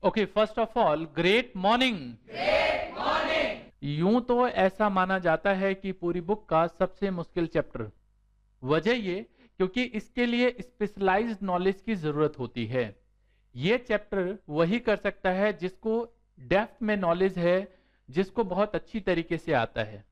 Okay, first of all great morning. Great morning. यूं तो ऐसा माना जाता है कि पूरी बुक का सबसे मुश्किल चैप्टर, वजह ये क्योंकि इसके लिए स्पेशलाइज्ड नॉलेज की जरूरत होती है। ये चैप्टर वही कर सकता है जिसको डेप्थ में नॉलेज है, जिसको बहुत अच्छी तरीके से आता है।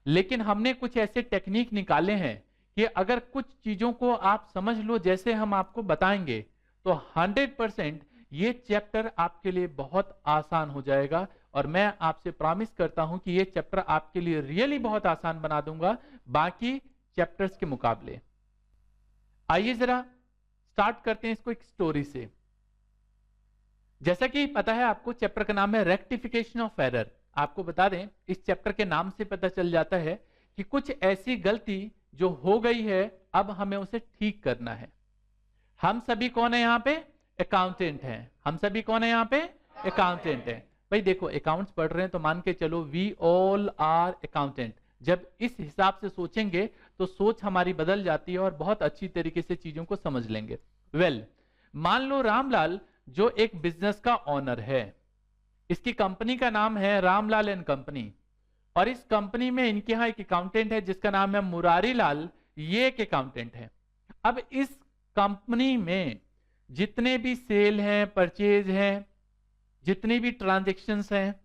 लेकिन हमने कुछ ऐसे टेक्निक निकाले हैं कि अगर कुछ चीजों को आप समझ लो जैसे हम आपको बताएंगे तो 100% ये चैप्टर आपके लिए बहुत आसान हो जाएगा। और मैं आपसे प्रॉमिस करता हूं कि ये चैप्टर आपके लिए रियली बहुत आसान बना दूंगा बाकी चैप्टर्स के मुकाबले। आइए जरा स्टार्ट करते हैं इसको एक स्टोरी से। जैसा कि पता है आपको, चैप्टर का नाम है रेक्टिफिकेशन ऑफ एरर। आपको बता दें, इस चैप्टर के नाम से पता चल जाता है कि कुछ ऐसी गलती जो हो गई है अब हमें उसे ठीक करना है। हम सभी कौन है यहाँ पे? अकाउंटेंट हैं। हम सभी कौन है यहाँ पे? अकाउंटेंट हैं। भाई देखो, अकाउंट्स पढ़ रहे हैं तो मान के चलो वी ऑल आर अकाउंटेंट। जब इस हिसाब से सोचेंगे तो सोच हमारी बदल जाती है और बहुत अच्छी तरीके से चीजों को समझ लेंगे। वेल, मान लो रामलाल जो एक बिजनेस का ऑनर है, इसकी कंपनी का नाम है रामलाल एंड कंपनी, और इस कंपनी में इनके यहां एक अकाउंटेंट है जिसका नाम है मुरारी लाल। ये एक अकाउंटेंट है। अब इस कंपनी में जितने भी सेल हैं, परचेज हैं, जितनी भी ट्रांजैक्शंस हैं,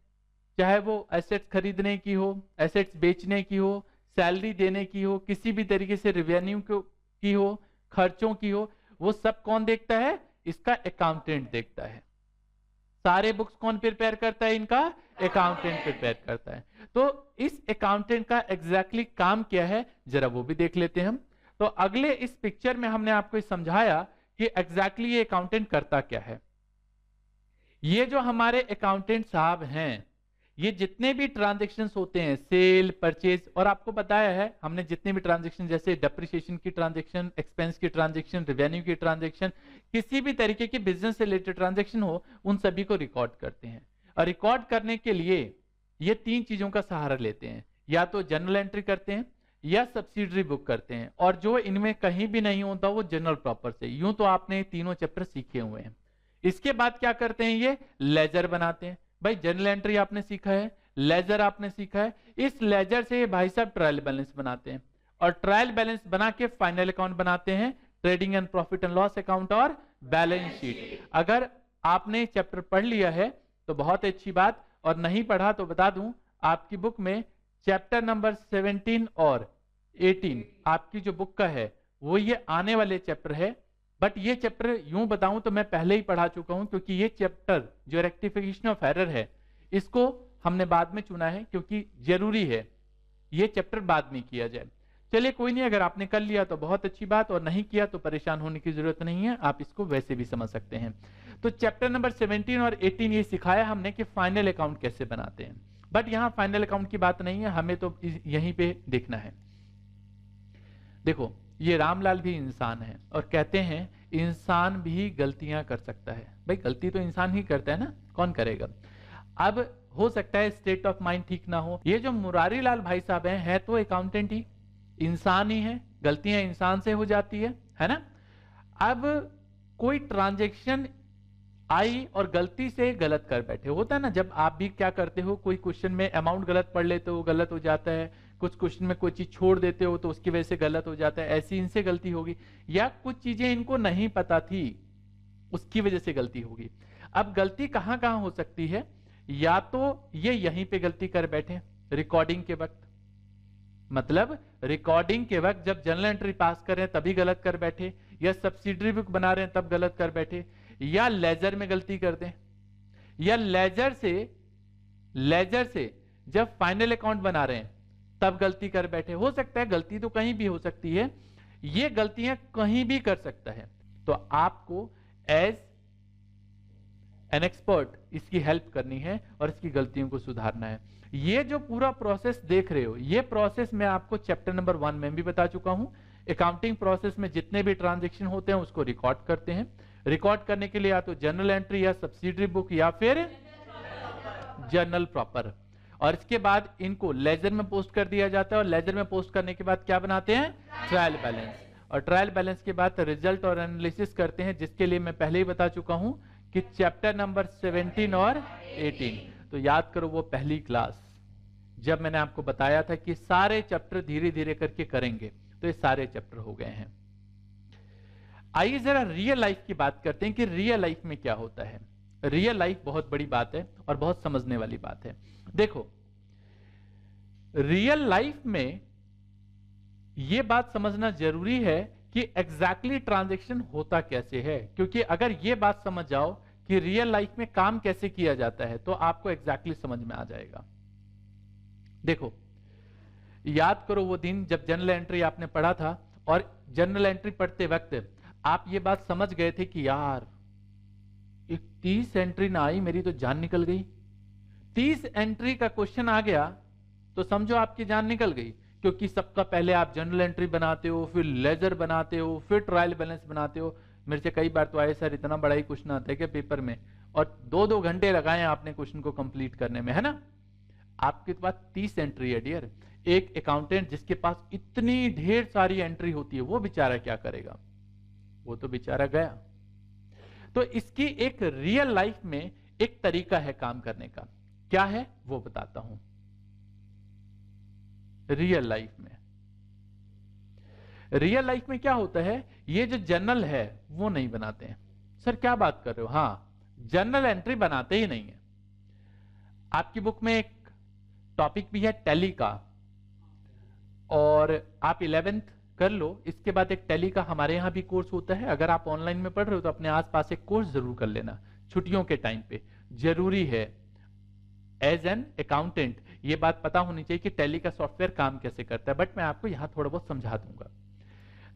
चाहे वो एसेट्स खरीदने की हो, एसेट्स बेचने की हो, सैलरी देने की हो, किसी भी तरीके से रेवेन्यू की हो, खर्चों की हो, वो सब कौन देखता है? इसका अकाउंटेंट देखता है। सारे बुक्स कौन प्रिपेयर करता है? इनका अकाउंटेंट प्रिपेयर करता है। तो इस अकाउंटेंट का एग्जैक्टली काम क्या है, जरा वो भी देख लेते हैं हम। तो अगले इस पिक्चर में हमने आपको समझाया कि एग्जैक्टली ये अकाउंटेंट करता क्या है। ये जो हमारे अकाउंटेंट साहब हैं, ये जितने भी ट्रांजैक्शंस होते हैं, सेल, परचेज, और आपको बताया है हमने जितने भी ट्रांजैक्शन जैसे डेप्रिसिएशन की ट्रांजैक्शन, एक्सपेंस की ट्रांजैक्शन, रेवेन्यू की ट्रांजैक्शन, किसी भी तरीके की बिजनेस से रिलेटेड ट्रांजैक्शन हो, उन सभी को रिकॉर्ड करते हैं। और रिकॉर्ड करने के लिए ये तीन चीजों का सहारा लेते हैं, या तो जर्नल एंट्री करते हैं या सब्सिडरी बुक करते हैं, और जो इनमें कहीं भी नहीं होता वो जनरल प्रॉपर से। यूं तो आपने तीनों चैप्टर सीखे हुए हैं। इसके बाद क्या करते हैं? ये लेजर बनाते हैं। भाई जर्नल एंट्री आपने सीखा है, लेजर आपने सीखा है। इस लेजर से ये भाई साहब ट्रायल बैलेंस बनाते हैं, और ट्रायल बैलेंस बना के फाइनल अकाउंट बनाते हैं, trading and profit and loss account और बैलेंस शीट। अगर आपने चैप्टर पढ़ लिया है तो बहुत अच्छी बात, और नहीं पढ़ा तो बता दूं, आपकी बुक में चैप्टर नंबर 17 और 18 आपकी जो बुक का है वो ये आने वाले चैप्टर है। बट ये चैप्टर यूं बताऊं तो मैं पहले ही पढ़ा चुका हूं, क्योंकि ये चैप्टर जो रेक्टिफिकेशन ऑफ एरर है इसको हमने बाद में चुना है, क्योंकि जरूरी है ये चैप्टर बाद में किया जाए। चलिए कोई नहीं, अगर आपने कर लिया तो बहुत अच्छी बात, और नहीं किया तो परेशान होने की जरूरत नहीं है, आप इसको वैसे भी समझ सकते हैं। तो चैप्टर नंबर 17 और 18 ये सिखाया हमने कि फाइनल अकाउंट कैसे बनाते हैं। बट यहां फाइनल अकाउंट की बात नहीं है, हमें तो यहीं पे देखना है। देखो, ये रामलाल भी इंसान है, और कहते हैं इंसान भी गलतियां कर सकता है। भाई गलती तो इंसान ही करता है ना, कौन करेगा। अब हो सकता है स्टेट ऑफ माइंड ठीक ना हो। ये जो मुरारी लाल भाई साहब हैं, है तो अकाउंटेंट ही, इंसान ही है, गलतियां इंसान से हो जाती है ना। अब कोई ट्रांजेक्शन आई और गलती से गलत कर बैठे, होता है ना, जब आप भी क्या करते हो, कोई क्वेश्चन में अमाउंट गलत पढ़ लेते हो, गलत हो जाता है, कुछ क्वेश्चन में कोई चीज छोड़ देते हो तो उसकी वजह से गलत हो जाता है। ऐसी इनसे गलती होगी, या कुछ चीजें इनको नहीं पता थी उसकी वजह से गलती होगी। अब गलती कहां कहां हो सकती है? या तो ये यहीं पे गलती कर बैठे रिकॉर्डिंग के वक्त, मतलब रिकॉर्डिंग के वक्त जब जर्नल एंट्री पास कर रहे हैं तभी गलत कर बैठे, या सब्सिडरी बुक बना रहे हैं तब गलत कर बैठे, या लेजर में गलती कर दें, या लेजर से जब फाइनल अकाउंट बना रहे हैं तब गलती कर बैठे। हो सकता है गलती तो कहीं भी हो सकती है, ये गलतियां कहीं भी कर सकता है। तो आपको एज एन एक्सपर्ट इसकी हेल्प करनी है और इसकी गलतियों को सुधारना है। ये जो पूरा प्रोसेस देख रहे हो, ये प्रोसेस मैं आपको चैप्टर नंबर 1 में भी बता चुका हूं। अकाउंटिंग प्रोसेस में जितने भी ट्रांजैक्शन होते हैं उसको रिकॉर्ड करते हैं। रिकॉर्ड करने के लिए या तो जर्नल एंट्री या सब्सिडरी बुक या फिर जर्नल प्रॉपर, और इसके बाद इनको लेजर में पोस्ट कर दिया जाता है, और लेजर में पोस्ट करने के बाद क्या बनाते हैं? Trial balance. और ट्रायल बैलेंस के बाद रिजल्ट और एनालिसिस करते हैं, जिसके लिए मैं पहले ही बता चुका हूं कि चैप्टर नंबर 17 और 18। तो याद करो वो पहली क्लास जब मैंने आपको बताया था कि सारे चैप्टर धीरे धीरे करके करेंगे, तो ये सारे चैप्टर हो गए हैं। आइए जरा रियल लाइफ की बात करते हैं कि रियल लाइफ में क्या होता है। रियल लाइफ बहुत बड़ी बात है और बहुत समझने वाली बात है। देखो, रियल लाइफ में यह बात समझना जरूरी है कि एग्जैक्टली ट्रांजैक्शन होता कैसे है, क्योंकि अगर यह बात समझ जाओ कि रियल लाइफ में काम कैसे किया जाता है तो आपको एग्जैक्टली समझ में आ जाएगा। देखो, याद करो वो दिन जब जनरल एंट्री आपने पढ़ा था, और जनरल एंट्री पढ़ते वक्त आप ये बात समझ गए थे कि यार 30 एंट्री ना आई, मेरी तो जान निकल गई। 30 एंट्री का क्वेश्चन आ गया तो समझो आपकी जान निकल गई, क्योंकि सबका पहले आप जनरल एंट्री बनाते हो, फिर लेजर बनाते हो, फिर ट्रायल बैलेंस बनाते हो। मेरे से कई बार तो आए सर इतना बड़ा ही क्वेश्चन आता है कि पेपर में, और 2-2 घंटे लगाए आपने क्वेश्चन को कंप्लीट करने में, है ना। आपके पास 30 एंट्री है डियर। एक अकाउंटेंट जिसके पास इतनी ढेर सारी एंट्री होती है वो बेचारा क्या करेगा, वो तो बेचारा गया। तो इसकी एक रियल लाइफ में एक तरीका है काम करने का, क्या है वो बताता हूं। रियल लाइफ में क्या होता है, ये जो जर्नल है वो नहीं बनाते हैं। सर क्या बात कर रहे हो, हाँ जर्नल एंट्री बनाते ही नहीं है। आपकी बुक में एक टॉपिक भी है टैली का, और आप 11th कर लो, इसके बाद एक टैली का हमारे यहां भी कोर्स होता है। अगर आप ऑनलाइन में पढ़ रहे हो तो अपने आसपास एक कोर्स जरूर कर लेना, छुट्टियों के टाइम पे जरूरी है। एज एन अकाउंटेंट ये बात पता होनी चाहिए कि टैली का सॉफ्टवेयर काम कैसे करता है, बट मैं आपको यहां थोड़ा बहुत समझा दूंगा।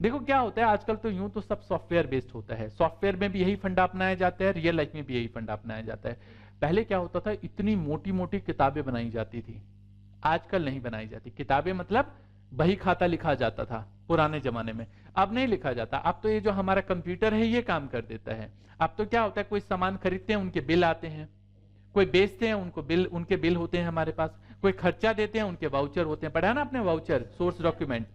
देखो क्या होता है, आजकल तो यूं तो सब सॉफ्टवेयर बेस्ड होता है, सॉफ्टवेयर में भी यही फंडा अपनाया जाता है, रियल लाइफ में भी यही फंडा अपनाया जाता है। पहले क्या होता था, इतनी मोटी मोटी किताबें बनाई जाती थी, आजकल नहीं बनाई जाती। किताबें मतलब बही खाता लिखा जाता था पुराने जमाने में, अब नहीं लिखा जाता। अब तो ये जो हमारा कंप्यूटर है ये काम कर देता है। अब तो क्या होता है, कोई सामान खरीदते हैं उनके बिल आते हैं, कोई बेचते हैं उनके बिल होते हैं हमारे पास, कोई खर्चा देते हैं उनके वाउचर होते हैं। पढ़ा ना आपने वाउचर, सोर्स डॉक्यूमेंट,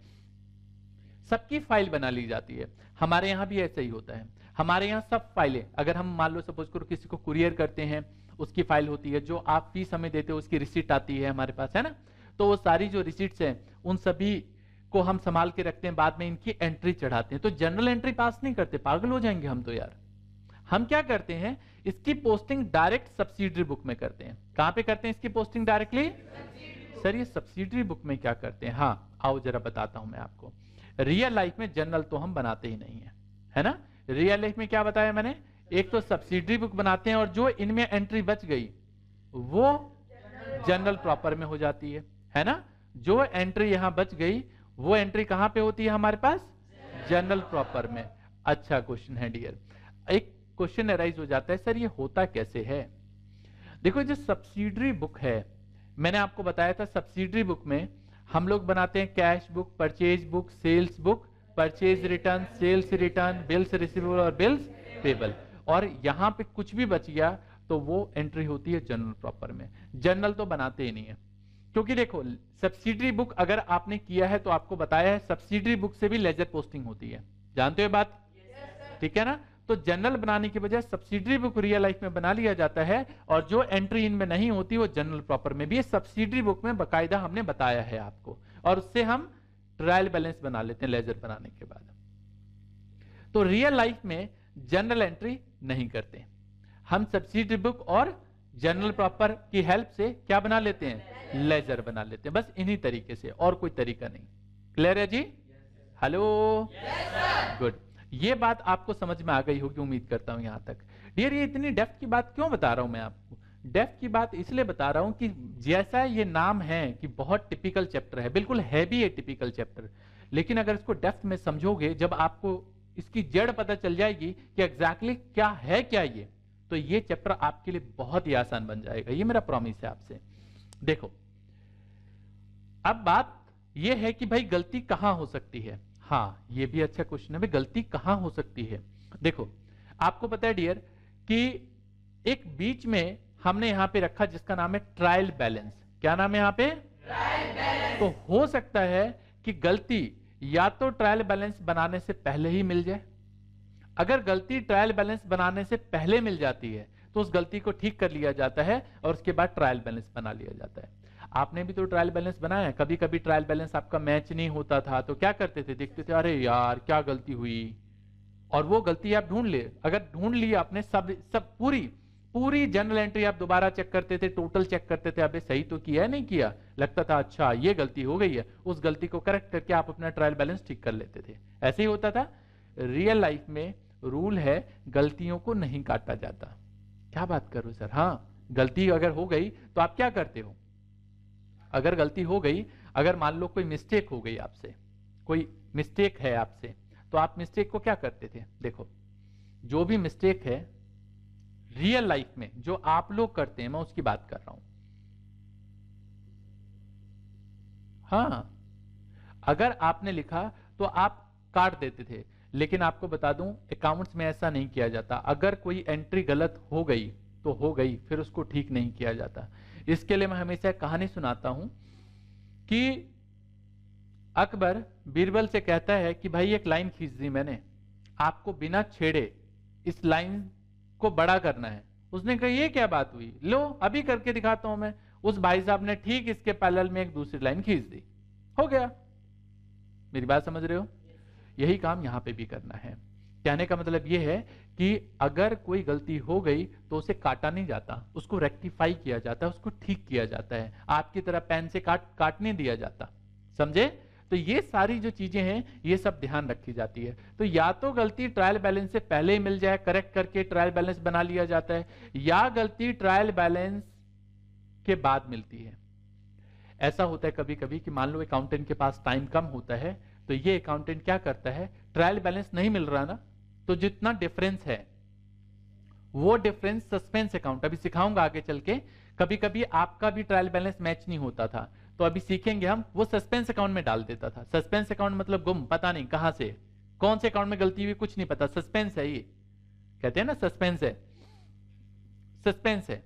सबकी फाइल बना ली जाती है। हमारे यहाँ भी ऐसा ही होता है। हमारे यहाँ सब फाइलें, अगर हम मान लो सपोज करो किसी को कुरियर करते हैं, उसकी फाइल होती है, जो आप फीस हमें देते हो उसकी रिसीट आती है हमारे पास, है ना। तो वो सारी जो रिसीट्स हैं उन सभी को हम संभाल के रखते हैं, बाद में इनकी एंट्री चढ़ाते हैं। तो जनरल एंट्री पास नहीं करते, पागल हो जाएंगे हम तो यार। हम क्या करते हैं, इसकी पोस्टिंग डायरेक्ट सब्सिडरी बुक में करते हैं। कहां पे करते हैं इसकी पोस्टिंग डायरेक्टली? सर ये सब्सिडरी बुक में क्या करते हैं, हाँ आओ जरा बताता हूं मैं आपको। रियल लाइफ में जनरल तो हम बनाते ही नहीं है ना। रियल लाइफ में क्या बताया मैंने, एक तो सब्सिडरी बुक बनाते हैं और जो इनमें एंट्री बच गई वो जनरल प्रॉपर में हो जाती है ना। जो एंट्री यहां बच गई वो एंट्री कहां पे होती है हमारे पास, जनरल प्रॉपर में। अच्छा क्वेश्चन है डियर। एक क्वेश्चन अराइज हो जाता है, सर ये होता कैसे है। देखो जो सब्सिडरी बुक है, मैंने आपको बताया था सब्सिडरी बुक में हम लोग बनाते हैं cash book, purchase book, sales book, purchase return, sales return, bills receivable और बिल्स पेबल। और यहां पे कुछ भी बच गया तो वो एंट्री होती है जनरल प्रॉपर में। जनरल तो बनाते ही नहीं है, क्योंकि देखो सब्सिडरी बुक अगर आपने किया है तो आपको बताया है सब्सिडरी बुक से भी लेजर पोस्टिंग होती है, जानते हो बात, ठीक है ना। तो जनरल बनाने की बजाय सब्सिडरी बुक रियल लाइफ में बना लिया जाता है, और जो एंट्री इनमें नहीं होती वो जनरल प्रॉपर में भी। सब्सिडरी बुक में बकायदा हमने बताया है आपको, और उससे हम ट्रायल बैलेंस बना लेते हैं लेजर बनाने के बाद। तो रियल लाइफ में जनरल एंट्री नहीं करते हम, सब्सिडरी बुक और जनरल प्रॉपर की हेल्प से क्या बना लेते हैं, लेजर बना लेते हैं। बस इन्हीं तरीके से, और कोई तरीका नहीं। क्लियर है जी? Hello, good. ये बात आपको समझ में आ गई होगी उम्मीद करता हूं यहां तक। डियर ये इतनी डेप्थ की बात क्यों बता रहा हूं मैं आपको, डेप्थ की बात इसलिए बता रहा हूं कि जैसा ये नाम है कि बहुत टिपिकल चैप्टर है, बिल्कुल है भी ये टिपिकल चैप्टर, लेकिन अगर इसको डेप्थ में समझोगे, जब आपको इसकी जड़ पता चल जाएगी कि एग्जैक्टली क्या है क्या ये, तो ये चैप्टर आपके लिए बहुत ही आसान बन जाएगा। ये मेरा प्रॉमिस है आपसे। देखो अब बात ये है कि भाई गलती कहां हो सकती है। हाँ ये भी अच्छा क्वेश्चन है, भाई गलती कहां हो सकती है। देखो आपको पता है डियर कि एक बीच में हमने यहां पे रखा जिसका नाम है ट्रायल बैलेंस। क्या नाम है यहां पे? Trial balance. तो हो सकता है कि गलती या तो ट्रायल बैलेंस बनाने से पहले ही मिल जाए, अगर गलती ट्रायल बैलेंस बनाने से पहले मिल जाती है तो उस गलती को ठीक कर लिया जाता है और उसके बाद ट्रायल बैलेंस बना लिया जाता है। आपने भी तो ट्रायल बैलेंस बनाया है, कभी कभी ट्रायल बैलेंस आपका मैच नहीं होता था तो क्या करते थे, देखते थे अरे यार क्या गलती हुई, और वो गलती आप ढूंढ ले, अगर ढूंढ लिया आपने सब सब पूरी पूरी जनरल एंट्री आप दोबारा चेक करते थे, टोटल चेक करते थे, अबे सही तो किया है नहीं किया, लगता था अच्छा ये गलती हो गई है, उस गलती को करेक्ट करके आप अपना ट्रायल बैलेंस ठीक कर लेते थे। ऐसे ही होता था। रियल लाइफ में रूल है गलतियों को नहीं काटा जाता। क्या बात करो सर, हाँ गलती अगर हो गई तो आप क्या करते हो, अगर गलती हो गई, अगर मान लो कोई मिस्टेक हो गई आपसे, कोई मिस्टेक है आपसे, तो आप मिस्टेक को क्या करते थे, देखो जो भी मिस्टेक है रियल लाइफ में जो आप लोग करते हैं मैं उसकी बात कर रहा हूं। हाँ अगर आपने लिखा तो आप काट देते थे, लेकिन आपको बता दूं अकाउंट्स में ऐसा नहीं किया जाता। अगर कोई एंट्री गलत हो गई तो हो गई, फिर उसको ठीक नहीं किया जाता। इसके लिए मैं हमेशा कहानी सुनाता हूं कि अकबर बीरबल से कहता है कि भाई एक लाइन खींच दी मैंने, आपको बिना छेड़े इस लाइन को बड़ा करना है। उसने कहा ये क्या बात हुई, लो अभी करके दिखाता हूं मैं। उस भाई साहब ने ठीक इसके पैरेलल में एक दूसरी लाइन खींच दी, हो गया। मेरी बात समझ रहे हो? यही काम यहां पे भी करना है। कहने का मतलब यह है कि अगर कोई गलती हो गई तो उसे काटा नहीं जाता, उसको रेक्टिफाई किया जाता है, उसको ठीक किया जाता है। आपकी तरह पेन से काट नहीं दिया जाता, समझे? तो ये सारी जो चीजें हैं ये सब ध्यान रखी जाती है। तो या तो गलती ट्रायल बैलेंस से पहले ही मिल जाए, करेक्ट करके ट्रायल बैलेंस बना लिया जाता है, या गलती ट्रायल बैलेंस के बाद मिलती है। ऐसा होता है कभी कभी कि मान लो अकाउंटेंट के पास टाइम कम होता है, तो ये अकाउंटेंट क्या करता है, ट्रायल बैलेंस नहीं मिल रहा ना, तो जितना डिफरेंस है वो डिफरेंस सस्पेंस अकाउंट, अभी सिखाऊंगा आगे चल के, कभी कभी आपका भी ट्रायल बैलेंस मैच नहीं होता था तो अभी सीखेंगे हम, वो सस्पेंस अकाउंट में डाल देता था। सस्पेंस अकाउंट मतलब गुम, पता नहीं कहां से कौन से अकाउंट में गलती हुई कुछ नहीं पता, सस्पेंस है, ये कहते हैं ना सस्पेंस है, सस्पेंस है,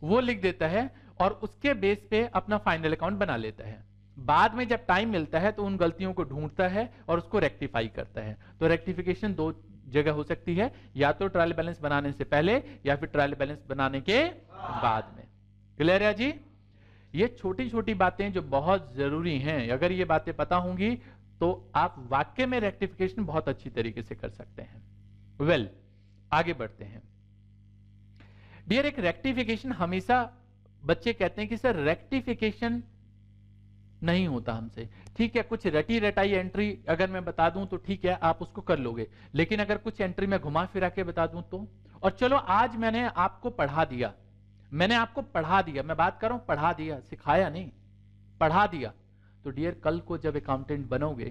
वो लिख देता है और उसके बेस पे अपना फाइनल अकाउंट बना लेता है। बाद में जब टाइम मिलता है तो उन गलतियों को ढूंढता है और उसको रेक्टिफाई करता है। तो रेक्टिफिकेशन दो जगह हो सकती है, या तो ट्रायल बैलेंस बनाने से पहले या फिर ट्रायल बैलेंस बनाने के बाद में। क्लियर है जी? ये छोटी छोटी बातें जो बहुत जरूरी हैं, अगर ये बातें पता होंगी तो आप वाक्य में रेक्टिफिकेशन बहुत अच्छी तरीके से कर सकते हैं। वेल, आगे बढ़ते हैं। डियर, एक रेक्टिफिकेशन हमेशा बच्चे कहते हैं कि सर रेक्टिफिकेशन नहीं होता हमसे। ठीक है, कुछ रटी रटाई एंट्री अगर मैं बता दूं तो ठीक है, आप उसको कर लोगे, लेकिन अगर कुछ एंट्री में घुमा फिरा के बता दूं तो, और चलो आज मैंने आपको पढ़ा दिया, मैंने आपको पढ़ा दिया, मैं बात कर रहा हूं पढ़ा दिया, सिखाया नहीं, पढ़ा दिया, तो डियर कल को जब अकाउंटेंट बनोगे,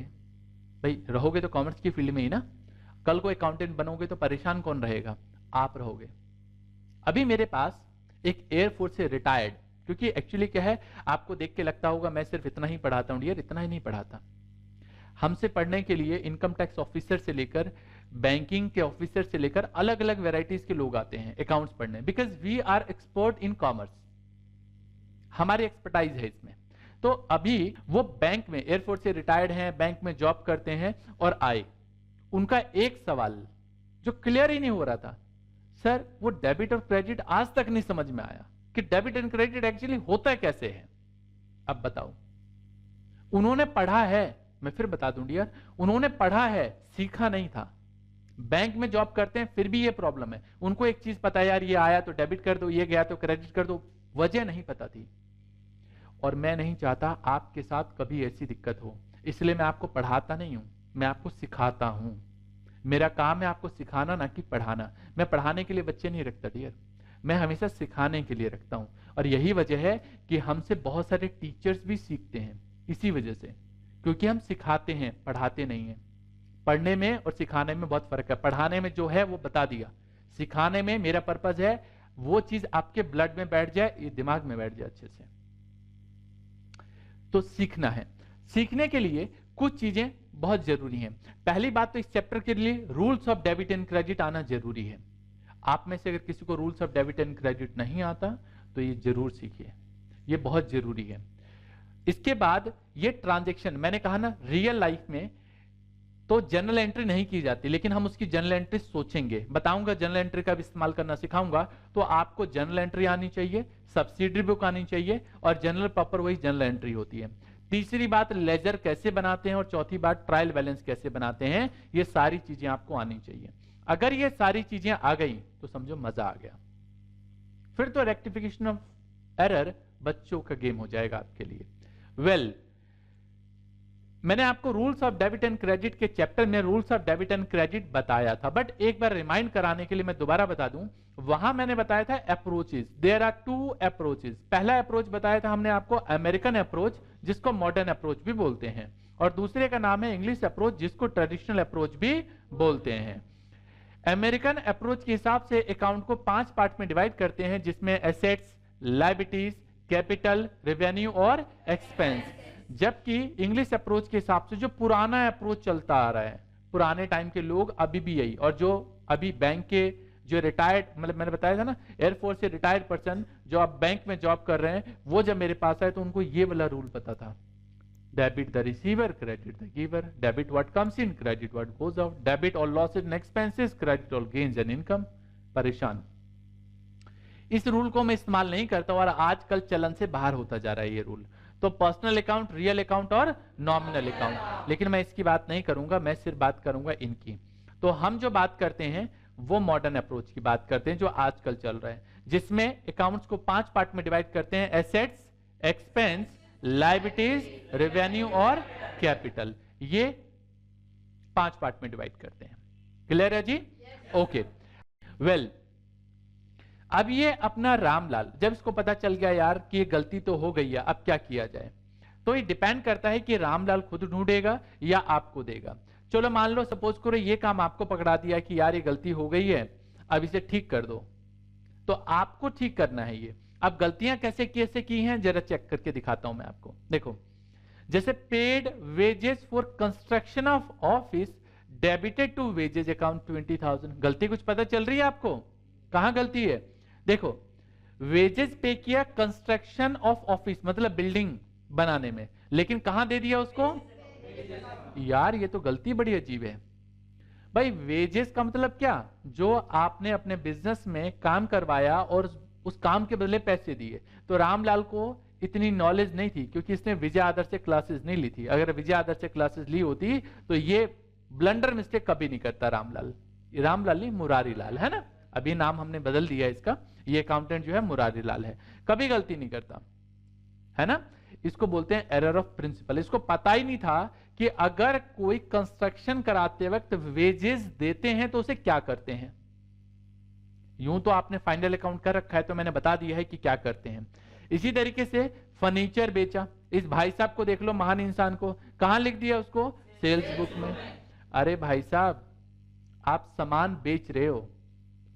भाई रहोगे तो कॉमर्स की फील्ड में ही ना, कल को अकाउंटेंट बनोगे तो परेशान कौन रहेगा? आप रहोगे। अभी मेरे पास एक एयरफोर्स से रिटायर्ड, क्योंकि एक्चुअली क्या है, आपको देख के लगता होगा मैं सिर्फ इतना ही पढ़ाता हूं, डियर इतना ही नहीं पढ़ाता। हमसे पढ़ने के लिए इनकम टैक्स ऑफिसर से लेकर बैंकिंग के ऑफिसर से लेकर अलग अलग वेराइटीज के लोग आते हैं अकाउंट्स पढ़ने, because we are expert in commerce, हमारी एक्सपर्टाइज है इसमें। तो अभी वो बैंक में, एयरफोर्स से रिटायर्ड हैं, बैंक में जॉब करते हैं और आए, उनका एक सवाल जो क्लियर ही नहीं हो रहा था, सर वो डेबिट और क्रेडिट आज तक नहीं समझ में आया कि डेबिट एंड क्रेडिट एक्चुअली होता कैसे है। अब बताओ, उन्होंने पढ़ा है, मैं फिर बता दूं डियर, उन्होंने पढ़ा है, सीखा नहीं था। बैंक में जॉब करते हैं फिर भी ये प्रॉब्लम है, उनको एक चीज पता है यार ये आया तो डेबिट कर दो, ये गया तो क्रेडिट कर दो, वजह नहीं पता थी। और मैं नहीं चाहता आपके साथ कभी ऐसी दिक्कत हो, इसलिए मैं आपको पढ़ाता नहीं हूं, मैं आपको सिखाता हूं। मेरा काम है आपको सिखाना, ना कि पढ़ाना। मैं पढ़ाने के लिए बच्चे नहीं रखता डियर, मैं हमेशा सिखाने के लिए रखता हूं। और यही वजह है कि हमसे बहुत सारे टीचर्स भी सीखते हैं इसी वजह से, क्योंकि हम सिखाते हैं, पढ़ाते नहीं हैं। पढ़ने में और सिखाने में बहुत फर्क है। पढ़ाने में जो है वो बता दिया, सिखाने में मेरा पर्पज है वो चीज आपके ब्लड में बैठ जाए, ये दिमाग में बैठ जाए अच्छे से। तो सीखना है, सीखने के लिए कुछ चीजें बहुत जरूरी हैं। पहली बात तो इस चैप्टर के लिए rules of debit and credit आना जरूरी है। आप में से अगर किसी को rules of debit and credit नहीं आता तो ये जरूर सीखिए, ये बहुत जरूरी है। इसके बाद ये ट्रांजैक्शन, मैंने कहा ना रियल लाइफ में तो जनरल एंट्री नहीं की जाती, लेकिन हम उसकी जनरल एंट्री सोचेंगे, बताऊंगा जनरल एंट्री का भी इस्तेमाल करना सिखाऊंगा। तो आपको जनरल एंट्री आनी चाहिए, सब्सिडरी बुक आनी चाहिए, और जनरल प्रॉपर वही जनरल एंट्री होती है। तीसरी बात लेजर कैसे बनाते हैं, और चौथी बात ट्रायल बैलेंस कैसे बनाते हैं। ये सारी चीजें आपको आनी चाहिए। अगर ये सारी चीजें आ गई तो समझो मजा आ गया, फिर तो रेक्टिफिकेशन ऑफ एरर बच्चों का गेम हो जाएगा आपके लिए। वेल, मैंने आपको rules of debit and credit के चैप्टर में rules of debit and credit बताया था, बट एक बार रिमाइंड कराने के लिए मैं दोबारा बता दूं। वहां मैंने बताया था अप्रोचेस, देयर आर 2 अप्रोचेस। पहला अप्रोच बताया था हमने आपको अमेरिकन अप्रोच, जिसको मॉडर्न अप्रोच भी बोलते हैं, और दूसरे का नाम है इंग्लिश अप्रोच, जिसको ट्रेडिशनल अप्रोच भी बोलते हैं। अमेरिकन अप्रोच के हिसाब से अकाउंट को 5 पार्ट में डिवाइड करते हैं, जिसमें एसेट्स, लायबिलिटीज, कैपिटल, रेवेन्यू और एक्सपेंस। जबकि इंग्लिश अप्रोच के हिसाब से जो पुराना अप्रोच चलता आ रहा है, पुराने टाइम के लोग अभी भी यही, और जो अभी बैंक के जो रिटायर्ड, मतलब मैंने बताया था ना, एयरफोर्स से रिटायर्ड पर्सन जो अब बैंक में जॉब कर रहे हैं, वो जब मेरे पास आए तो उनको ये वाला रूल पता था, debit the receiver, credit the giver, debit what comes in, credit what goes out, debit all losses and expenses, credit all gains and income. परेशान। इस रूल को मैं इस्तेमाल नहीं करता, और आजकल चलन से बाहर होता जा रहा है ये रूल। तो पर्सनल अकाउंट, रियल अकाउंट और नॉमिनल अकाउंट, लेकिन मैं इसकी बात नहीं करूंगा, मैं सिर्फ बात करूंगा इनकी। तो हम जो बात करते हैं वो मॉडर्न अप्रोच की बात करते हैं, जो आजकल चल रहा है, जिसमें अकाउंट्स को 5 पार्ट में डिवाइड करते हैं, एसेट्स, एक्सपेंस, लायबिलिटीज, रेवेन्यू और कैपिटल। ये 5 पार्ट में डिवाइड करते हैं। क्लियर है जी? ओके। वेल, अब ये अपना रामलाल, जब इसको पता चल गया यार कि ये गलती तो हो गई है, अब क्या किया जाए, तो ये डिपेंड करता है कि रामलाल खुद ढूंढेगा या आपको देगा। चलो मान लो सपोज करो ये काम आपको पकड़ा दिया कि यार ये गलती हो गई है, अब इसे ठीक कर दो, तो आपको ठीक करना है ये। अब गलतियां कैसे कैसे की हैं जरा चेक करके दिखाता हूं मैं आपको। देखो, जैसे paid wages for construction of office debited to wages account 20,000। गलती कुछ पता चल रही है आपको? कहां गलती है? देखो, वेजेस पे किया कंस्ट्रक्शन ऑफ ऑफिस, मतलब बिल्डिंग बनाने में, लेकिन कहां दे दिया उसको? यार ये तो गलती बड़ी अजीब है भाई। वेजेस का मतलब क्या? जो आपने अपने बिजनेस में काम करवाया और उस काम के बदले पैसे दिए। तो रामलाल को इतनी नॉलेज नहीं थी, क्योंकि इसने विजय आदर्श से क्लासेस नहीं ली थी। अगर विजय आदर्श से क्लासेस ली होती तो ये ब्लंडर मिस्टेक कभी नहीं करता रामलाल। रामलाल नहीं, मुरारी लाल है ना, अभी नाम हमने बदल दिया इसका। ये अकाउंटेंट जो है मुरारी लाल है, कभी गलती नहीं करता, है ना। इसको बोलते हैं एरर ऑफ प्रिंसिपल। इसको पता ही नहीं था कि अगर कोई कंस्ट्रक्शन कराते वक्त वेजेस देते हैं तो उसे क्या करते हैं। यूं तो आपने फाइनल अकाउंट कर रखा है, तो मैंने बता दिया है कि क्या करते हैं। इसी तरीके से फर्नीचर बेचा, इस भाई साहब को देख लो, महान इंसान को, कहां लिख दिया उसको? सेल्स बुक में। अरे भाई साहब, आप सामान बेच रहे हो,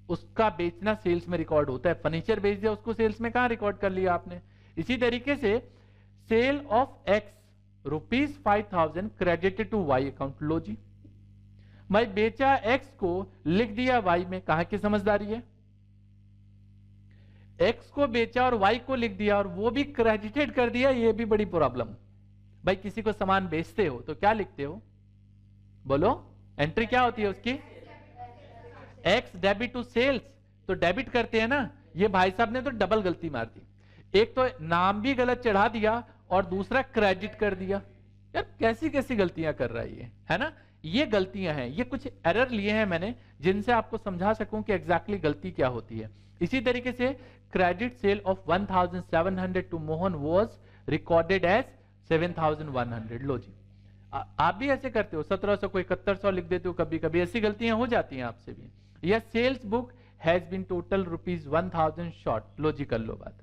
उसका बेचना सेल्स में रिकॉर्ड होता है। फर्नीचर बेच दिया, उसको सेल्स में कहां रिकॉर्ड कर लिया आपने? इसी तरीके से sale of X ₹5,000 credited to Y account. लो जी, मैं बेचा एक्स को, लिख दिया वाई में। कहां की समझदारी है? एक्स को बेचा और वाई को लिख दिया और वो भी क्रेडिटेड कर दिया, ये भी बड़ी प्रॉब्लम। भाई किसी को सामान बेचते हो तो क्या लिखते हो? बोलो, एंट्री क्या होती है उसकी? एक्स डेबिट टू सेल्स, तो डेबिट करते हैं ना। ये भाई साहब ने तो डबल गलती मार दी, एक तो नाम भी गलत चढ़ा दिया और दूसरा क्रेडिट कर दिया। यार कैसी कैसी गलतियां कर रहा है ये, है ना। ये गलतियां हैं, ये कुछ एरर लिए हैं मैंने, जिनसे आपको समझा सकूं कि एग्जैक्टली गलती क्या होती है। इसी तरीके से credit sale of 1,700 to Mohan was recorded as 7,100। लो जी, आप भी ऐसे करते हो, 1700 को 7100 लिख देते हो, कभी कभी ऐसी गलतियां हो जाती हैं आपसे भी। या sales book has been total ₹1,000 short. लो जी, कर लो बात।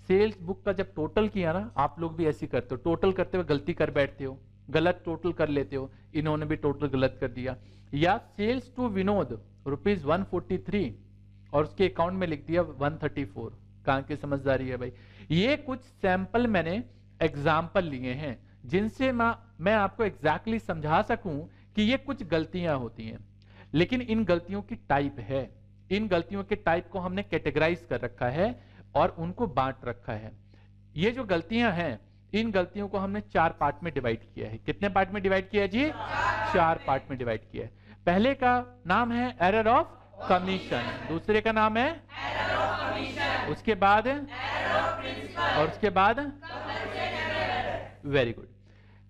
सेल्स बुक का जब टोटल किया ना, आप लोग भी ऐसी करते हो, टोटल करते हुए गलती कर बैठते हो, गलत टोटल कर लेते हो। इन्होंने भी टोटल गलत कर दिया। या सेल्स टू विनोद ₹143 और उसके अकाउंट में लिख दिया 134। कहां की समझदारी है भाई। ये कुछ सैंपल मैंने एग्जाम्पल लिए हैं, जिनसे मैं आपको एग्जैक्टली समझा सकूं कि ये कुछ गलतियां होती हैं। लेकिन इन गलतियों की टाइप है, इन गलतियों के टाइप को हमने कैटेगराइज कर रखा है और उनको बांट रखा है। ये जो गलतियां हैं, इन गलतियों को हमने 4 पार्ट में डिवाइड किया है। कितने पार्ट में डिवाइड किया है जी? 4 पार्ट में डिवाइड किया है। पहले का नाम है एरर ऑफ कमीशन, दूसरे का नाम है एरर ऑफ कमीशन, उसके बाद एरर ऑफ प्रिंसिपल और उसके बाद कंपनसेशन एरर। Very good.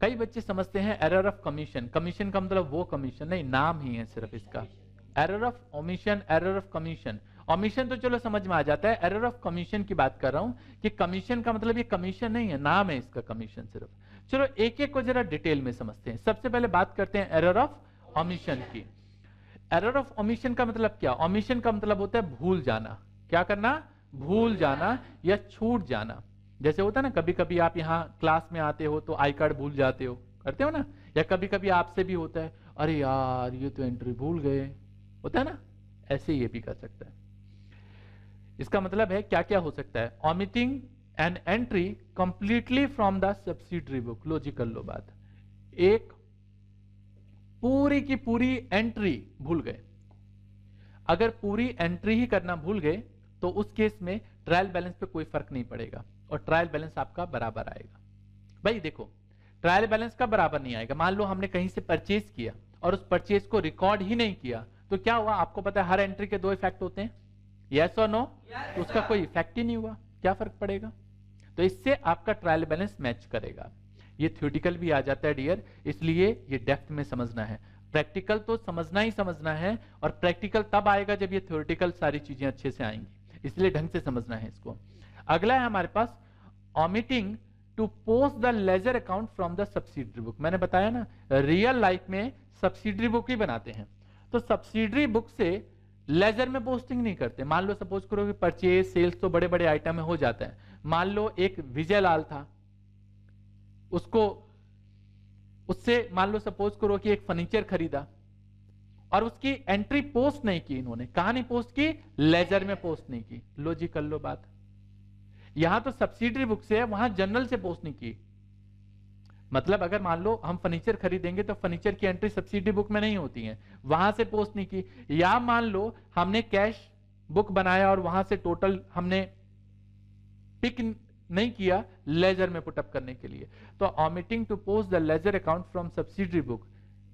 कई बच्चे समझते हैं एरर ऑफ कमीशन, कमीशन का मतलब वो कमीशन नहीं, नाम ही है सिर्फ इसका। Error of omission, error of commission, omission तो चलो समझ में आ जाता है, एरर ऑफ कमीशन की बात कर रहा हूं कि कमीशन का मतलब ये कमीशन नहीं है, नाम है इसका कमीशन सिर्फ। चलो एक एक को जरा डिटेल में समझते हैं। सबसे पहले बात करते हैं एरर ऑफ ओमिशन की। एरर ऑफ ओमिशन का मतलब क्या? ओमिशन का मतलब होता है भूल जाना। क्या करना? भूल जाना या छूट जाना। जैसे होता है ना, कभी कभी आप यहाँ क्लास में आते हो तो आई कार्ड भूल जाते हो, करते हो ना, या कभी कभी आपसे भी होता है, अरे यार ये तो एंट्री भूल गए, होता है ना, ऐसे ये भी कर सकता है। इसका मतलब है क्या क्या हो सकता है? Omitting an entry completely from the subsidiary book. लो जी कर लो बात, एक पूरी की पूरी एंट्री भूल गए। अगर पूरी एंट्री ही करना भूल गए तो उस केस में ट्रायल बैलेंस पे कोई फर्क नहीं पड़ेगा और ट्रायल बैलेंस आपका बराबर आएगा। भाई देखो, ट्रायल बैलेंस का बराबर नहीं आएगा। मान लो हमने कहीं से परचेज किया और उस परचेज को रिकॉर्ड ही नहीं किया, तो क्या हुआ? आपको पता है हर एंट्री के 2 इफेक्ट होते हैं, यस और नो, तो उसका कोई इफेक्ट ही नहीं हुआ, क्या फर्क पड़ेगा? तो इससे आपका ट्रायल बैलेंस मैच करेगा। ये थ्योरेटिकल भी आ जाता है डियर, इसलिए ये डेप्थ में समझना है। प्रैक्टिकल तो समझना ही समझना है, और प्रैक्टिकल तब आएगा जब ये थ्योरेटिकल सारी चीजें अच्छे से आएंगी, इसलिए ढंग से समझना है इसको। अगला है हमारे पास omitting to post the ledger account from the subsidiary book. मैंने बताया ना, रियल लाइफ में सब्सिडरी बुक ही बनाते हैं, तो सब्सिडरी बुक से लेजर में पोस्टिंग नहीं करते। मान लो सपोज करो कि परचेज सेल्स तो बड़े बड़े आइटम में हो जाता है। मान लो एक विजय लाल था, उससे मान लो सपोज करो कि एक फर्नीचर खरीदा और उसकी एंट्री पोस्ट नहीं की इन्होंने। कहां नहीं पोस्ट की? लेजर में पोस्ट नहीं की। लो जी कर लो बात, यहां तो सब्सिडरी बुक से है, वहां जनरल से पोस्ट नहीं की। मतलब अगर मान लो हम फर्नीचर खरीदेंगे तो फर्नीचर की एंट्री सब्सिडरी बुक में नहीं होती है, वहां से पोस्ट नहीं की। या मान लो हमने कैश बुक बनाया और वहां से टोटल हमने पिक नहीं किया लेजर में पुटअप करने के लिए, तो omitting to post the ledger account from subsidiary book,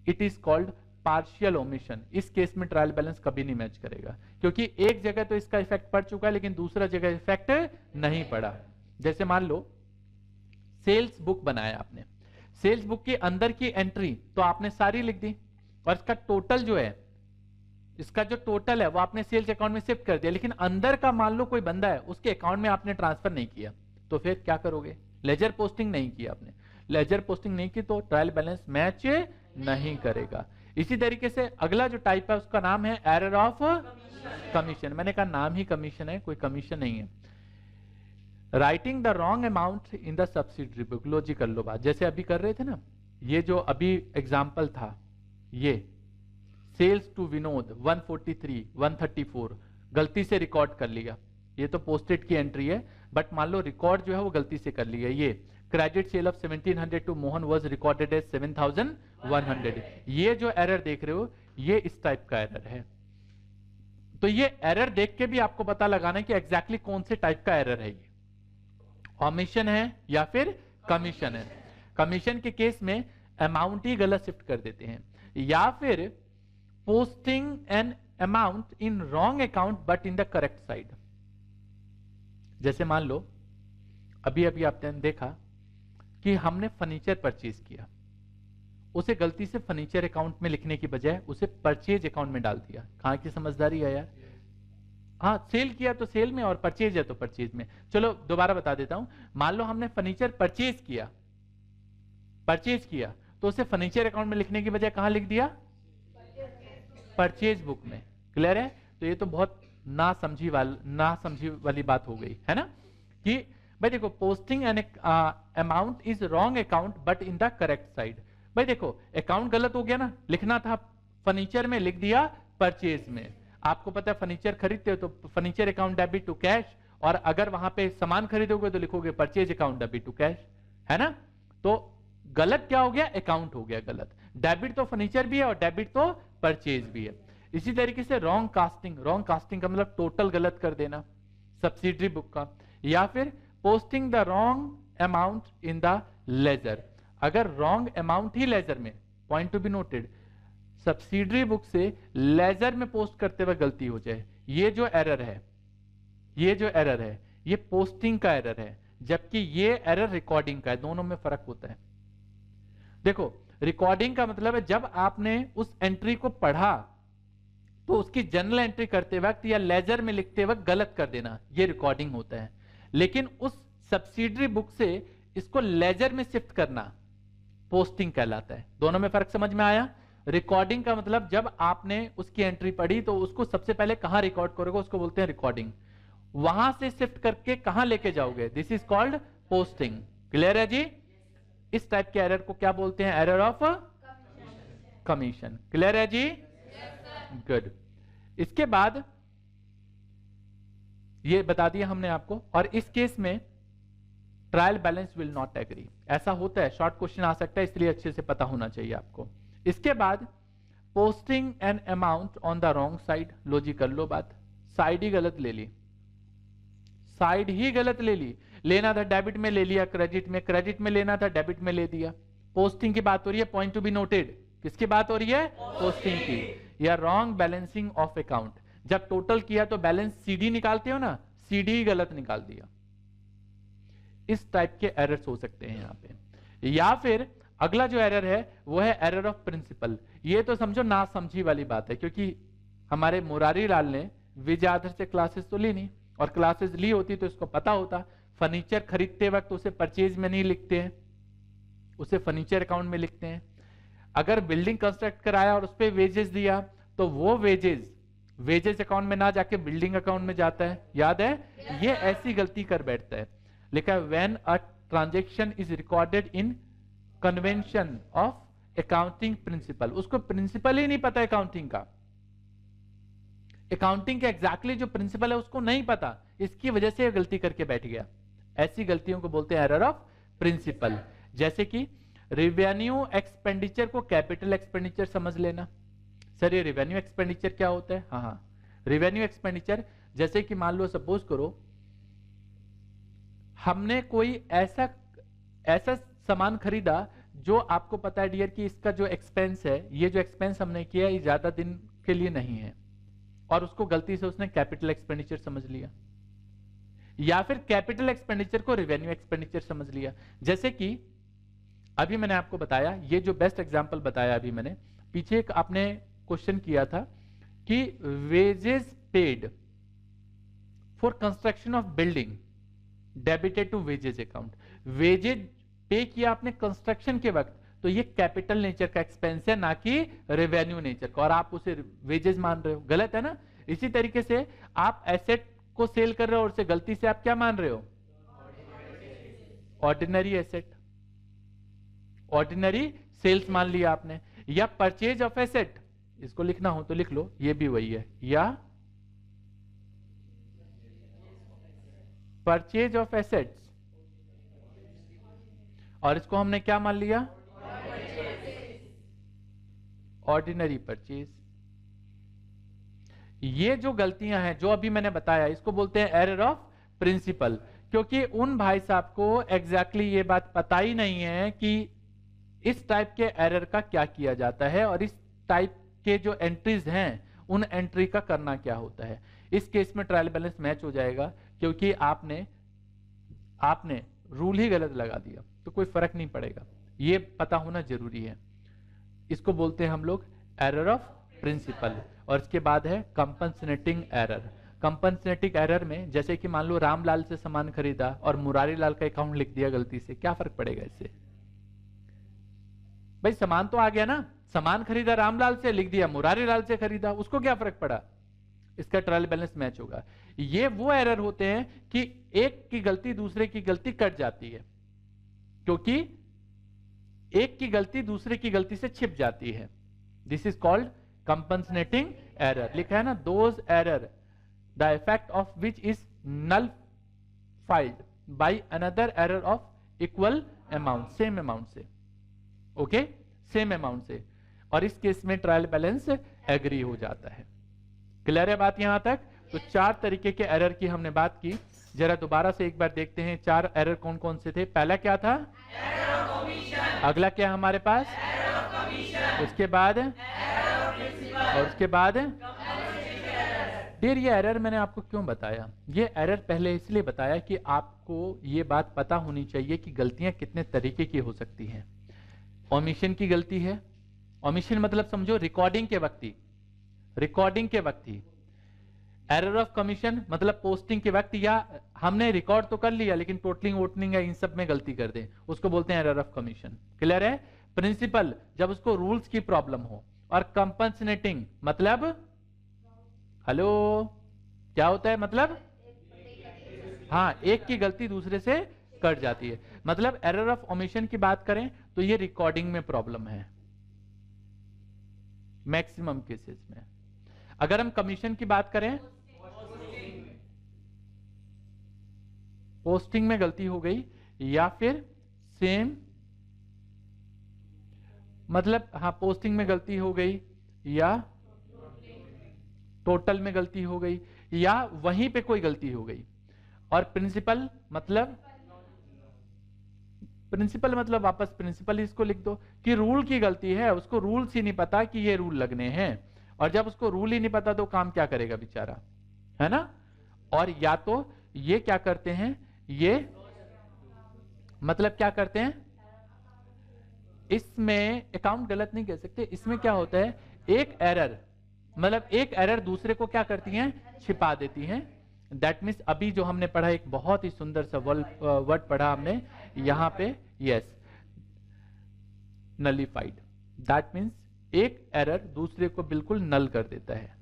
it is called partial omission. इस केस में ट्रायल बैलेंस कभी नहीं मैच करेगा, क्योंकि एक जगह तो इसका इफेक्ट पड़ चुका है लेकिन दूसरा जगह इफेक्ट नहीं पड़ा। जैसे मान लो सेल्स बुक बनाया आपने, सेल्स बुक के अंदर की एंट्री तो आपने सारी लिख दी, और इसका टोटल जो है, इसका जो टोटल है वो आपने सेल्स अकाउंट में शिफ्ट कर दिया, लेकिन अंदर का मान लो कोई बंदा है, उसके अकाउंट में आपने ट्रांसफर नहीं किया, तो फिर क्या करोगे? लेजर पोस्टिंग नहीं की आपने, लेजर पोस्टिंग नहीं की तो ट्रायल बैलेंस मैच नहीं करेगा। इसी तरीके से अगला जो टाइप है उसका नाम है एरर ऑफ कमीशन। मैंने कहा नाम ही कमीशन है, कोई कमीशन नहीं है। Writing the wrong amount in the subsidiary book. लो जी कर लो बात, जैसे अभी कर रहे थे ना, ये जो अभी एग्जाम्पल था, ये सेल्स टू विनोद 143 134 गलती से रिकॉर्ड कर लिया, ये तो पोस्टेड की एंट्री है, बट मान लो रिकॉर्ड जो है वो गलती से कर लिया। ये credit sale of 1700 to Mohan was recorded as 7100। ये जो एरर देख रहे हो ये इस टाइप का एरर है। तो ये एरर देख के भी आपको पता लगाना है कि एग्जैक्टली कौन से टाइप का एरर है, ये ओमिशन है या फिर कमीशन है। कमीशन के केस में अमाउंट ही गलत शिफ्ट कर देते हैं, या फिर posting an amount in wrong account but in the correct side. जैसे मान लो अभी अभी आपने देखा कि हमने फर्नीचर परचेज किया, उसे गलती से फर्नीचर अकाउंट में लिखने की बजाय उसे परचेज अकाउंट में डाल दिया। कहां की समझदारी है यार? हाँ, सेल किया तो सेल में और परचेज है तो परचेज में। चलो दोबारा बता देता हूं, मान लो हमने फर्नीचर परचेज किया तो उसे फर्नीचर अकाउंट में लिखने की बजाय कहां लिख दिया? परचेज बुक में। क्लियर है? तो ये तो बहुत ना समझी वाली बात हो गई है ना, कि भाई देखो posting an amount is wrong account but in the correct side. भाई देखो अकाउंट गलत हो गया ना, लिखना था फर्नीचर में, लिख दिया परचेज में। आपको पता है फर्नीचर खरीदते हो तो furniture account debit to cash, और अगर वहां पे सामान खरीदोगे तो लिखोगे purchase account debit to cash, है ना। तो गलत क्या हो गया? अकाउंट हो गया गलत। डेबिट तो फर्नीचर भी है और डेबिट तो परचेज भी है। इसी तरीके से रॉन्ग कास्टिंग का मतलब टोटल गलत कर देना सब्सिडरी बुक का, या फिर posting the wrong amount in the ledger. अगर रॉन्ग अमाउंट ही लेजर में, point to be noted, subsidiary book से लेजर में पोस्ट करते वक्त गलती हो जाए, ये जो एरर है, ये पोस्टिंग का एरर है, जबकि ये एरर रिकॉर्डिंग का है। दोनों में फर्क होता है। देखो, रिकॉर्डिंग का मतलब है जब आपने उस एंट्री को पढ़ा तो उसकी जनरल एंट्री करते वक्त या लेजर में लिखते वक्त गलत कर देना, ये रिकॉर्डिंग होता है। लेकिन उस सब्सिडरी बुक से इसको लेजर में शिफ्ट करना पोस्टिंग कहलाता है। दोनों में फर्क समझ में आया? रिकॉर्डिंग का मतलब जब आपने उसकी एंट्री पढ़ी तो उसको सबसे पहले कहां रिकॉर्ड करोगे, उसको बोलते हैं रिकॉर्डिंग। वहां से शिफ्ट करके कहां लेके जाओगे, this is called posting. Clear है जी? इस टाइप के एरर को क्या बोलते हैं? Error of commission. क्लियर है जी? गुड। इसके बाद ये बता दिया हमने आपको। और इस केस में trial balance will not agree, ऐसा होता है, शॉर्ट क्वेश्चन आ सकता है, इसलिए अच्छे से पता होना चाहिए आपको। इसके बाद posting an amount on the wrong side. लो जी, कर लो बात, साइड ही गलत ले ली, साइड ही गलत ले ली। लेना था डेबिट में, ले लिया क्रेडिट में, क्रेडिट में लेना था डेबिट में ले दिया। पोस्टिंग की बात हो रही है, पॉइंट टू बी नोटेड। किसकी बात हो रही है? पोस्टिंग की। या रॉन्ग बैलेंसिंग ऑफ अकाउंट, जब टोटल किया तो बैलेंस सीडी निकालते हो ना, सीडी गलत निकाल दिया। इस टाइप के एरर्स हो सकते हैं यहाँ पे। या फिर अगला जो एरर है वो है एरर ऑफ प्रिंसिपल। ये तो समझो ना समझी वाली बात है, क्योंकि हमारे मुरारी लाल ने विजयाधर से क्लासेस तो ली नहीं, और क्लासेस ली होती तो इसको पता होता। फर्नीचर खरीदते वक्त उसे परचेज में नहीं लिखते हैं, उसे फर्नीचर अकाउंट में लिखते हैं। अगर बिल्डिंग कंस्ट्रक्ट कराया और उस पर वेजेस दिया तो वो वेजेस अकाउंट में ना जाके बिल्डिंग अकाउंट में जाता है, याद है? ये ऐसी गलती कर बैठता है। लिखा है when a transaction is recorded in convention of accounting principle. उसको प्रिंसिपल ही नहीं पता अकाउंटिंग का, अकाउंटिंग के एग्जैक्टली जो प्रिंसिपल है उसको नहीं पता, इसकी वजह से ये गलती करके बैठ गया। ऐसी गलतियों को बोलते हैं एरर ऑफ प्रिंसिपल। जैसे कि रेवेन्यू एक्सपेंडिचर को कैपिटल एक्सपेंडिचर समझ लेना। सर ये रेवेन्यू एक्सपेंडिचर क्या होता है? हाँ, रेवेन्यू एक्सपेंडिचर जैसे कि मान लो, सपोज करो हमने कोई ऐसा सामान खरीदा जो आपको पता है डियर कि इसका जो एक्सपेंस है, ये जो एक्सपेंस हमने किया ये ज्यादा दिन के लिए नहीं है, और उसको गलती से उसने कैपिटल एक्सपेंडिचर समझ लिया, या फिर कैपिटल एक्सपेंडिचर को रेवेन्यू एक्सपेंडिचर समझ लिया। जैसे कि अभी मैंने आपको बताया, ये जो बेस्ट एग्जांपल बताया अभी मैंने, पीछे एक आपने क्वेश्चन किया था कि wages paid for construction of building debited to wages account. Wages pay किया आपने कंस्ट्रक्शन के वक्त, तो ये कैपिटल नेचर का एक्सपेंस है, ना कि रेवेन्यू नेचर का, और आप उसे वेजेस मान रहे हो, गलत है ना? इसी तरीके से आप एसेट को सेल कर रहे हो और उसे गलती से आप क्या मान रहे हो? ऑर्डिनरी एसेट, ऑर्डिनरी सेल्स मान लिया आपने। या परचेज ऑफ एसेट, इसको लिखना हो तो लिख लो, ये भी वही है, या परचेज ऑफ एसेट्स, और इसको हमने क्या मान लिया? Ordinary purchase. ये जो गलतियां हैं जो अभी मैंने बताया, इसको बोलते हैं एरर ऑफ प्रिंसिपल, क्योंकि उन भाई साहब को एग्जैक्टली ये बात पता ही नहीं है कि इस टाइप के एरर का क्या किया जाता है, और इस टाइप के जो एंट्रीज हैं उन एंट्री का करना क्या होता है। इस केस में ट्रायल बैलेंस मैच हो जाएगा, क्योंकि आपने रूल ही गलत लगा दिया, तो कोई फर्क नहीं पड़ेगा। ये पता होना जरूरी है। इसको बोलते हैं हम लोग एरर ऑफ प्रिंसिपल। और इसके बाद है कंपनसेटिंग एरर। कंपनसेटिंग एरर में जैसे कि मान लो रामलाल से सामान खरीदा और मुरारी लाल का अकाउंट लिख दिया गलती से, क्या फर्क पड़ेगा इससे? भाई सामान तो आ गया ना, सामान खरीदा रामलाल से, लिख दिया मुरारी लाल से खरीदा, उसको क्या फर्क पड़ा? इसका ट्रायल बैलेंस मैच होगा। ये वो एरर होते हैं कि एक की गलती दूसरे की गलती कट जाती है, क्योंकि एक की गलती दूसरे की गलती से छिप जाती है। This is called compensating error. लिखा है ना, those error the effect of which is nullified by another error of equal amount, same amount से। ओके, सेम अमाउंट से। और इस केस में ट्रायल बैलेंस एग्री हो जाता है। क्लियर है बात यहां तक? तो 4 तरीके के एरर की हमने बात की। जरा दोबारा से एक बार देखते हैं 4 एरर कौन कौन से थे। पहला क्या था? Error of commission. अगला क्या हमारे पास? Error of commission. उसके बाद एरर और उसके बाद फिर ये एरर मैंने आपको क्यों बताया? ये एरर पहले इसलिए बताया कि आपको ये बात पता होनी चाहिए कि गलतियां कितने तरीके की हो सकती हैं। ओमिशन की गलती है, ओमिशन मतलब समझो रिकॉर्डिंग के वक्त ही। एरर ऑफ कमीशन मतलब पोस्टिंग के वक्त, या हमने रिकॉर्ड तो कर लिया लेकिन टोटलिंग वोटलिंग या इन सब में गलती कर दे, उसको बोलते हैं एरर ऑफ कमीशन। क्लियर है? प्रिंसिपल जब उसको रूल्स की प्रॉब्लम हो, और कंपनसेटिंग मतलब हेलो क्या होता है? मतलब हाँ, एक की गलती दूसरे से कट जाती है। मतलब एरर ऑफ ओमिशन की बात करें तो ये रिकॉर्डिंग में प्रॉब्लम है मैक्सिमम केसेस में। अगर हम कमीशन की बात करें, पोस्टिंग में गलती हो गई, या फिर सेम मतलब हाँ पोस्टिंग में गलती हो गई, या टोटल में गलती हो गई, या वहीं पे कोई गलती हो गई। और प्रिंसिपल मतलब वापस प्रिंसिपल इसको लिख दो कि रूल की गलती है, उसको रूल्स ही नहीं पता कि ये रूल लगने हैं। और जब उसको रूल ही नहीं पता तो काम क्या करेगा बेचारा, है ना? और या तो ये क्या करते हैं, ये मतलब क्या करते हैं, इसमें अकाउंट गलत नहीं कह सकते, इसमें क्या होता है, एक एरर मतलब एक एरर दूसरे को क्या करती हैं, छिपा देती हैं। दैट मीन्स अभी जो हमने पढ़ा, एक बहुत ही सुंदर सा वर्ड पढ़ा हमने यहां पे, यस, नलिफाइड। दैट मीन्स एक एरर दूसरे को बिल्कुल नल कर देता है,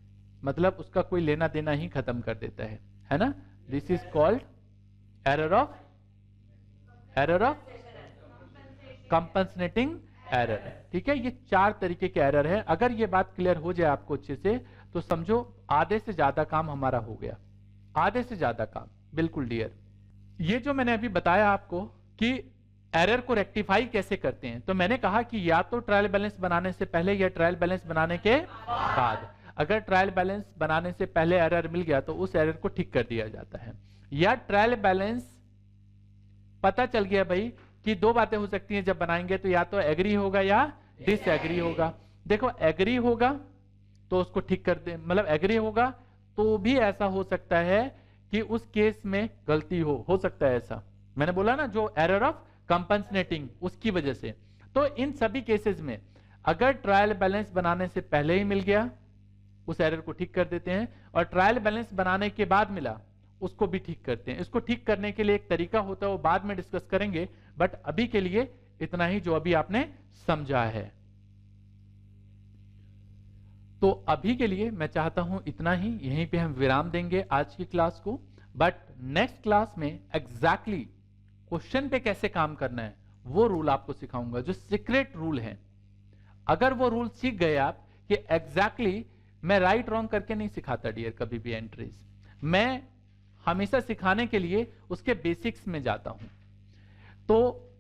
मतलब उसका कोई लेना देना ही खत्म कर देता है ना? This is called error of compensating error. ठीक है, ये 4 तरीके के एरर है। अगर ये बात क्लियर हो जाए आपको अच्छे से तो समझो आधे से ज्यादा काम हमारा हो गया, आधे से ज्यादा काम, बिल्कुल डियर। ये जो मैंने अभी बताया आपको कि एरर को रेक्टिफाई कैसे करते हैं, तो मैंने कहा कि या तो ट्रायल बैलेंस बनाने से पहले या ट्रायल बैलेंस बनाने के बाद। अगर ट्रायल बैलेंस बनाने से पहले एरर मिल गया तो उस एरर को ठीक कर दिया जाता है। या ट्रायल बैलेंस पता चल गया भाई कि 2 बातें हो सकती हैं जब बनाएंगे, तो या तो एग्री होगा या डिसएग्री होगा। देखो एग्री होगा तो उसको ठीक कर दे, मतलब एग्री होगा तो भी ऐसा हो सकता है कि उस केस में गलती हो सकता है ऐसा। मैंने बोला ना जो एरर ऑफ कंपनसेटिंग, उसकी वजह से। तो इन सभी केसेस में अगर ट्रायल बैलेंस बनाने से पहले ही मिल गया उस एरर को ठीक कर देते हैं, और ट्रायल बैलेंस बनाने के बाद मिला उसको भी ठीक करते हैं। इसको ठीक करने के लिए एक तरीका होता है, वो बाद में डिस्कस करेंगे, बट अभी के लिए इतना ही जो अभी आपने समझा है। तो अभी के लिए मैं चाहता हूं इतना ही, यहीं पे हम विराम देंगे आज की क्लास को। बट नेक्स्ट क्लास में एग्जैक्टली क्वेश्चन पे कैसे काम करना है वो रूल आपको सिखाऊंगा, जो सीक्रेट रूल है। अगर वो रूल सीख गए आप कि एग्जैक्टली, मैं राइट रॉन्ग करके नहीं सिखाता डियर कभी भी एंट्रीज, मैं हमेशा सिखाने के लिए उसके बेसिक्स में जाता हूं। तो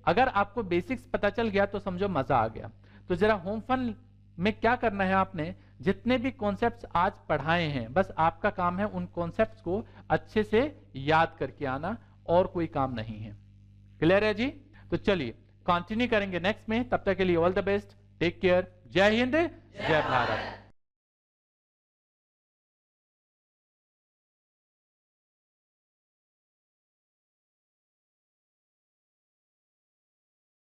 अगर आपको बेसिक्स पता चल गया तो समझो मजा आ गया। तो जरा होम फन में क्या करना है, आपने जितने भी कॉन्सेप्ट्स आज पढ़ाए हैं, बस आपका काम है उन कॉन्सेप्ट्स को अच्छे से याद करके आना, और कोई काम नहीं है। क्लियर है जी? तो चलिए कंटिन्यू करेंगे नेक्स्ट में, तब तक के लिए all the best, take care, Jai Hind, जय भारत।